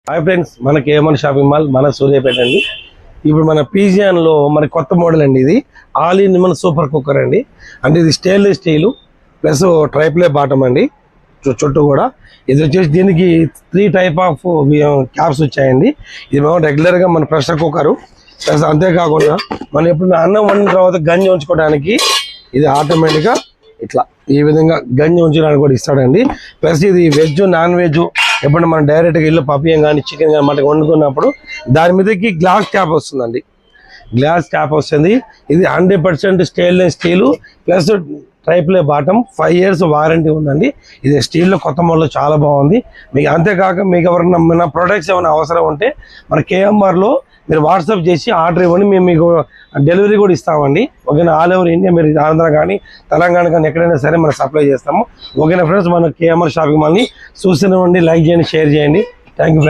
Hi friends, మన KMR shopping mall మన సూర్యాపేట అండి. ఇప్పుడు మన పీజియన్లో మన కొత్త మోడల్ అండి. ఇది ఆల్ ఇన్ మన సూపర్ కుక్కర్ అండి. అంటే ఇది stainless steel plus tri-ply bottom అండి. చుట్టూ కూడా ఇది వచ్చేసి దీనికి 3 టైప్ ఆఫ్ క్యాప్స్ వచ్చాయండి. ఇది మేము రెగ్యులర్గా మన ప్రెషర్ కుక్కరు ప్లస్ అంతేకాకుండా మనం ఎప్పుడు అన్నం వండిన తర్వాత గంజి ఉంచుకోవడానికి ఇది ఆటోమేటిక్గా ఇట్లా ఈ విధంగా గంజి ఉంచడానికి కూడా ఇస్తాడండి. ప్లస్ ఇది వెజ్ నాన్ వెజ్ ఎప్పుడు మనం డైరెక్ట్గా ఇల్లు పప్పియం కానీ చికెన్ కానీ మనకి వండుకున్నప్పుడు దాని మీదకి గ్లాస్ ట్యాప్ వస్తుందండి. గ్లాస్ ట్యాప్ వస్తుంది. ఇది 100% stainless steel plus tri-ply bottom, 5 years warranty ఉందండి. ఇది స్టీల్లో కొత్త మోడల్ చాలా బాగుంది. మీకు అంతేకాక మీకు ఎవరైనా మన ప్రొడక్ట్స్ ఏమైనా అవసరం ఉంటే మన కేఎంఆర్లో మీరు వాట్సాప్ చేసి ఆర్డర్ ఇవ్వండి, మేము మీకు డెలివరీ కూడా ఇస్తామండి. ఓకేనా, ఆల్ ఓవర్ ఇండియా మీరు ఆంధ్ర కానీ తెలంగాణ కానీ ఎక్కడైనా సరే మనం సప్లై చేస్తాము. ఓకేనా ఫ్రెండ్స్, మన కేఎంఆర్ షాపింగ్ మాల్ని చూస్తూనే ఉండి, లైక్ చేయండి, షేర్ చేయండి. Thank you.